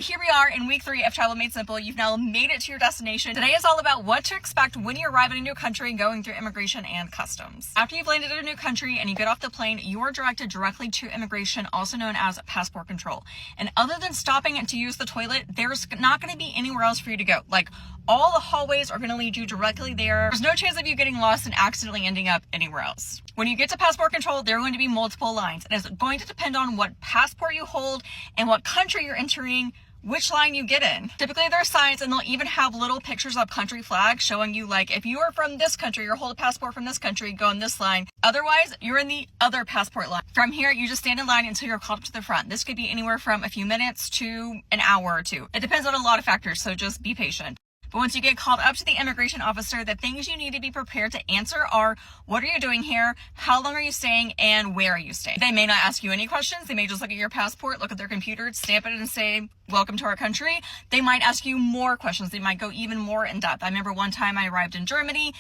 Here we are in week 3 of Travel Made Simple. You've now made it to your destination. Today is all about what to expect when you arrive in a new country going through immigration and customs. After you've landed in a new country and you get off the plane, you are directed directly to immigration, also known as passport control. And other than stopping to use the toilet, there's not going to be anywhere else for you to go. Like, all the hallways are going to lead you directly there. There's no chance of you getting lost and accidentally ending up anywhere else. When you get to passport control, there are going to be multiple lines, and it's going to depend on what passport you hold and what country you're entering, which line you get in. Typically there are signs, and they'll even have little pictures of country flags showing you, like, if you are from this country or hold a passport from this country, go in this line. Otherwise, you're in the other passport line. From here, you just stand in line until you're called up to the front. This could be anywhere from a few minutes to an hour or two. It depends on a lot of factors, so just be patient. But once you get called up to the immigration officer, the things you need to be prepared to answer are, what are you doing here? How long are you staying? And where are you staying? They may not ask you any questions. They may just look at your passport, look at their computer, stamp it and say, welcome to our country. They might ask you more questions. They might go even more in depth. I remember one time I arrived in Germany.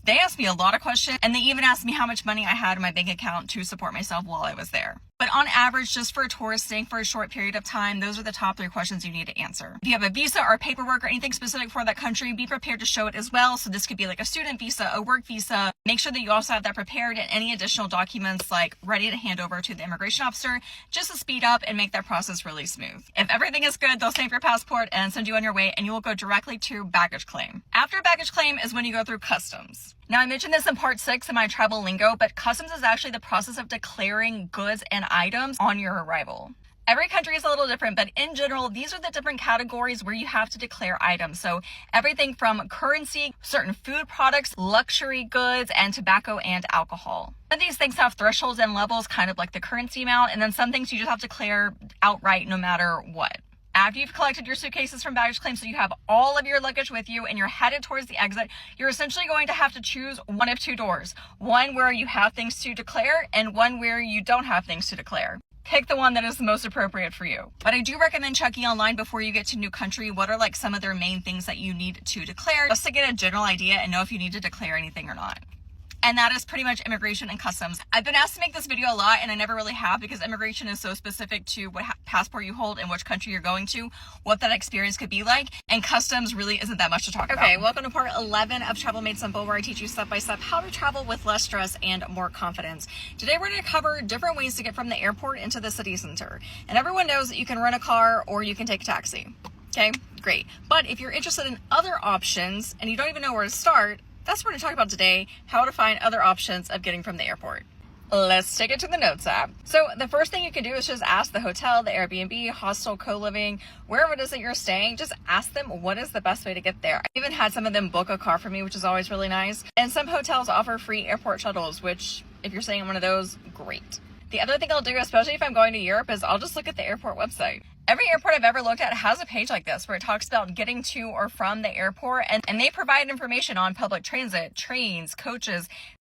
They asked me a lot of questions, and they even asked me how much money I had in my bank account to support myself while I was there. But on average, just for a tourist staying for a short period of time, those are the top 3 questions you need to answer. If you have a visa or paperwork or anything specific for that country, be prepared to show it as well. So this could be like a student visa, a work visa. Make sure that you also have that prepared and any additional documents like ready to hand over to the immigration officer, just to speed up and make that process really smooth. If everything is good, they'll stamp your passport and send you on your way, and you will go directly to baggage claim. After baggage claim is when you go through customs. Now, I mentioned this in part 6 in my travel lingo, but customs is actually the process of declaring goods and items on your arrival. Every country is a little different, but in general, these are the different categories where you have to declare items. So everything from currency, certain food products, luxury goods, and tobacco and alcohol. Some of these things have thresholds and levels, kind of like the currency amount, and then some things you just have to declare outright no matter what. After you've collected your suitcases from baggage claim, so you have all of your luggage with you and you're headed towards the exit, you're essentially going to have to choose one of 2 doors. One where you have things to declare and one where you don't have things to declare. Pick the one that is the most appropriate for you. But I do recommend checking online before you get to a new country what are like some of their main things that you need to declare, just to get a general idea and know if you need to declare anything or not. And that is pretty much immigration and customs. I've been asked to make this video a lot, and I never really have, because immigration is so specific to what passport you hold and which country you're going to, what that experience could be like, and customs really isn't that much to talk about. Okay, welcome to part 11 of Travel Made Simple, where I teach you step by step how to travel with less stress and more confidence. Today we're going to cover different ways to get from the airport into the city center. And everyone knows that you can rent a car or you can take a taxi. Okay, great. But if you're interested in other options and you don't even know where to start, that's what we're going to talk about today, how to find other options of getting from the airport. Let's take it to the notes app. So the first thing you can do is just ask the hotel, the Airbnb, hostel, co-living, wherever it is that you're staying, just ask them what is the best way to get there. I even had some of them book a car for me, which is always really nice. And some hotels offer free airport shuttles, which if you're staying in one of those, great. The other thing I'll do, especially if I'm going to Europe, is I'll just look at the airport website. Every airport I've ever looked at has a page like this where it talks about getting to or from the airport, and they provide information on public transit, trains, coaches,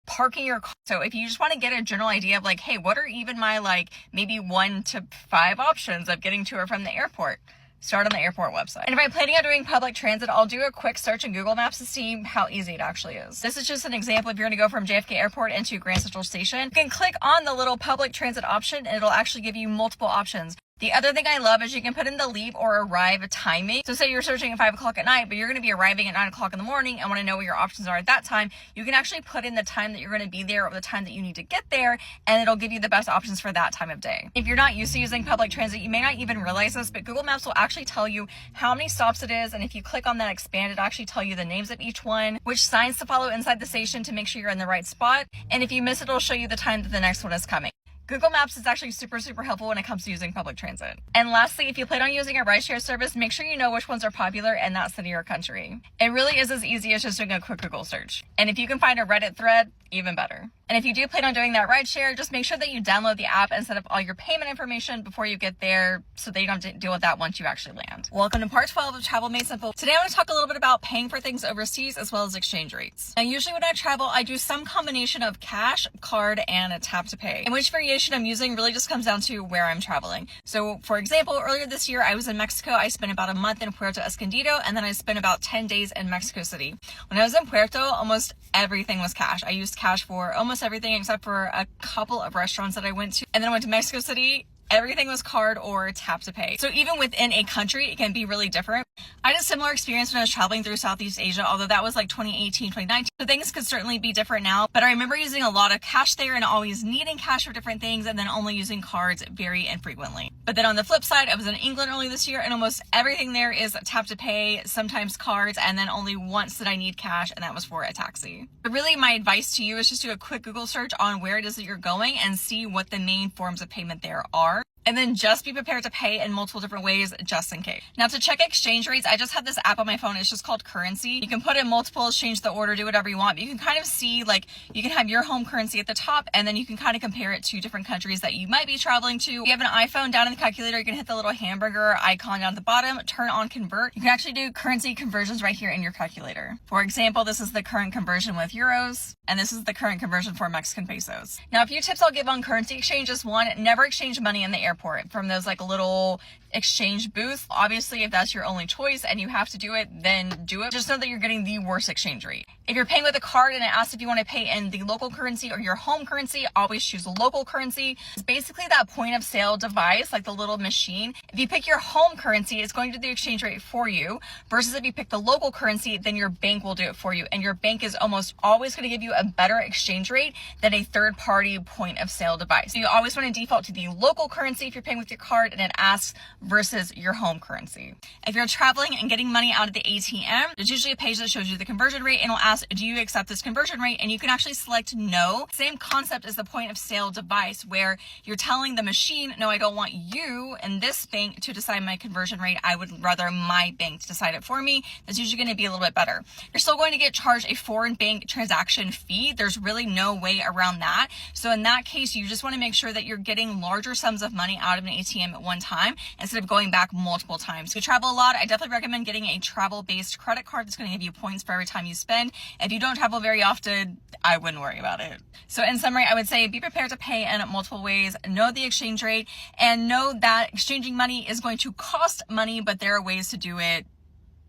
parking your car. So if you just want to get a general idea of like, hey, what are even my like maybe 1 to 5 options of getting to or from the airport, start on the airport website. And if I'm planning on doing public transit, I'll do a quick search in Google Maps to see how easy it actually is. This is just an example. If you're going to go from JFK Airport into Grand Central Station, you can click on the little public transit option and it'll actually give you multiple options. The other thing I love is you can put in the leave or arrive timing. So say you're searching at 5 o'clock at night, but you're going to be arriving at 9 o'clock in the morning and want to know what your options are at that time. You can actually put in the time that you're going to be there or the time that you need to get there, and it'll give you the best options for that time of day. If you're not used to using public transit, you may not even realize this, but Google Maps will actually tell you how many stops it is. And if you click on that expand, it'll actually tell you the names of each one, which signs to follow inside the station to make sure you're in the right spot. And if you miss it, it'll show you the time that the next one is coming. Google Maps is actually super helpful when it comes to using public transit. And lastly, if you plan on using a rideshare service, make sure you know which ones are popular in that city or country. It really is as easy as just doing a quick Google search. And if you can find a Reddit thread, even better. And if you do plan on doing that rideshare, just make sure that you download the app and set up all your payment information before you get there so that you don't have to deal with that once you actually land. Welcome to part 12 of Travel Made Simple. Today I want to talk a little bit about paying for things overseas as well as exchange rates. Now usually when I travel, I do some combination of cash, card, and a tap to pay. And which variation I'm using really just comes down to where I'm traveling. So for example, earlier this year I was in Mexico. I spent about a month in Puerto Escondido, and then I spent about 10 days in Mexico City. When I was in Puerto, almost everything was cash. I used cash for almost everything except for a couple of restaurants that I went to. And then I went to Mexico City. everything was card or tap to pay. So even within a country, it can be really different. I had a similar experience when I was traveling through Southeast Asia, although that was like 2018, 2019. So things could certainly be different now, but I remember using a lot of cash there and always needing cash for different things, and then only using cards very infrequently. But then on the flip side, I was in England early this year, and almost everything there is tap to pay, sometimes cards, and then only once did I need cash, and that was for a taxi. But really, my advice to you is just do a quick Google search on where it is that you're going and see what the main forms of payment there are. And then just be prepared to pay in multiple different ways just in case. Now, to check exchange rates, I just have this app on my phone. It's just called Currency. You can put in multiples, change the order, do whatever you want. But you can kind of see, like, you can have your home currency at the top, and then you can kind of compare it to different countries that you might be traveling to. If you have an iPhone, down in the calculator, you can hit the little hamburger icon down at the bottom, turn on convert. You can actually do currency conversions right here in your calculator. For example, this is the current conversion with euros, and this is the current conversion for Mexican pesos. Now, a few tips I'll give on currency exchange is: one, never exchange money in the airport from those like little exchange booth. Obviously, if that's your only choice and you have to do it, then do it. Just know that you're getting the worst exchange rate. If you're paying with a card and it asks if you want to pay in the local currency or your home currency, always choose a local currency. It's basically that point of sale device, like the little machine. If you pick your home currency, it's going to do the exchange rate for you, versus if you pick the local currency, then your bank will do it for you. And your bank is almost always going to give you a better exchange rate than a third-party point of sale device. So you always want to default to the local currency if you're paying with your card and it asks versus your home currency. If you're traveling and getting money out of the ATM, there's usually a page that shows you the conversion rate and will ask, do you accept this conversion rate? And you can actually select no. Same concept as the point of sale device, where you're telling the machine, no, I don't want you and this bank to decide my conversion rate. I would rather my bank to decide it for me. That's usually going to be a little bit better. You're still going to get charged a foreign bank transaction fee. There's really no way around that. So in that case, you just want to make sure that you're getting larger sums of money out of an ATM at one time instead of going back multiple times. If you travel a lot, I definitely recommend getting a travel-based credit card that's going to give you points for every time you spend. If you don't travel very often, I wouldn't worry about it. So in summary, I would say be prepared to pay in multiple ways, know the exchange rate, and know that exchanging money is going to cost money, but there are ways to do it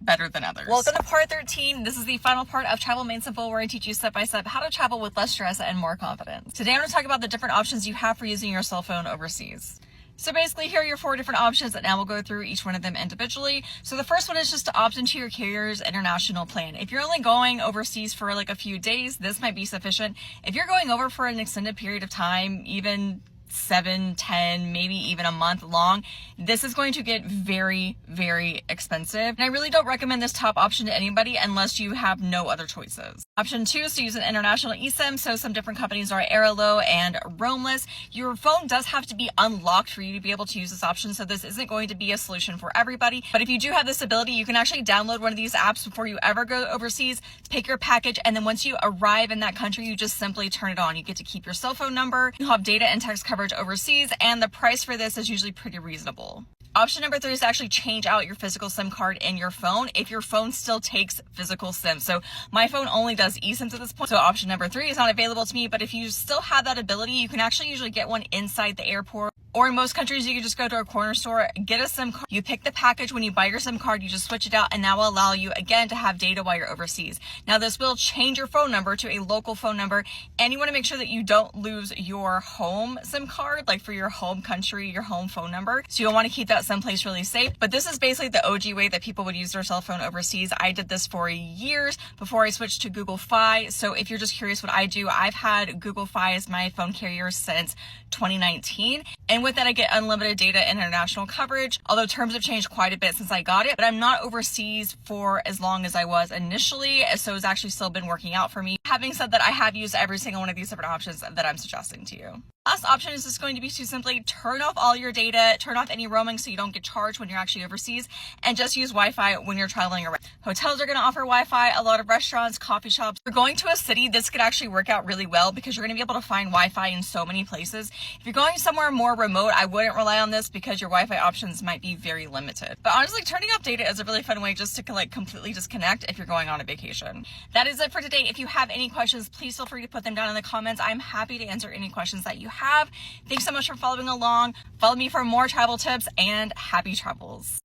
better than others. Welcome to part 13. This is the final part of Travel Made Simple, where I teach you step by step how to travel with less stress and more confidence. Today I'm going to talk about the different options you have for using your cell phone overseas. So basically, here are your 4 different options, and now we'll go through each one of them individually. So the first one is just to opt into your carrier's international plan. If you're only going overseas for like a few days, this might be sufficient. If you're going over for an extended period of time, even 7, 10, maybe even a month long, this is going to get very, very expensive. And I really don't recommend this top option to anybody unless you have no other choices. Option 2 is to use an international eSIM. So some different companies are Airalo and Roamless. Your phone does have to be unlocked for you to be able to use this option. So this isn't going to be a solution for everybody. But if you do have this ability, you can actually download one of these apps before you ever go overseas, pick your package, and then once you arrive in that country, you just simply turn it on. You get to keep your cell phone number, you have data and text coverage overseas, and the price for this is usually pretty reasonable. Option number 3 is to actually change out your physical SIM card in your phone if your phone still takes physical SIM. So my phone only does eSIMs at this point. So option number 3 is not available to me, but if you still have that ability, you can actually usually get one inside the airport. Or in most countries, you can just go to a corner store, get a SIM card. You pick the package. When you buy your SIM card, you just switch it out, and that will allow you, again, to have data while you're overseas. Now, this will change your phone number to a local phone number, and you want to make sure that you don't lose your home SIM card, like for your home country, your home phone number. So you'll want to keep that someplace really safe. But this is basically the OG way that people would use their cell phone overseas. I did this for years before I switched to Google Fi. So if you're just curious what I do, I've had Google Fi as my phone carrier since 2019. And with that, I get unlimited data and international coverage, although terms have changed quite a bit since I got it. But I'm not overseas for as long as I was initially, so it's actually still been working out for me. Having said that, I have used every single one of these different options that I'm suggesting to you. Last option is just going to be to simply turn off all your data, turn off any roaming so you don't get charged when you're actually overseas, and just use Wi-Fi when you're traveling around. Hotels are going to offer Wi-Fi, a lot of restaurants, coffee shops. If you're going to a city, this could actually work out really well because you're going to be able to find Wi-Fi in so many places. If you're going somewhere more remote, I wouldn't rely on this because your Wi-Fi options might be very limited. But honestly, turning off data is a really fun way just to like completely disconnect if you're going on a vacation. That is it for today. If you have any questions, please feel free to put them down in the comments. I'm happy to answer any questions that you have. Thanks so much for following along. Follow me for more travel tips, and happy travels.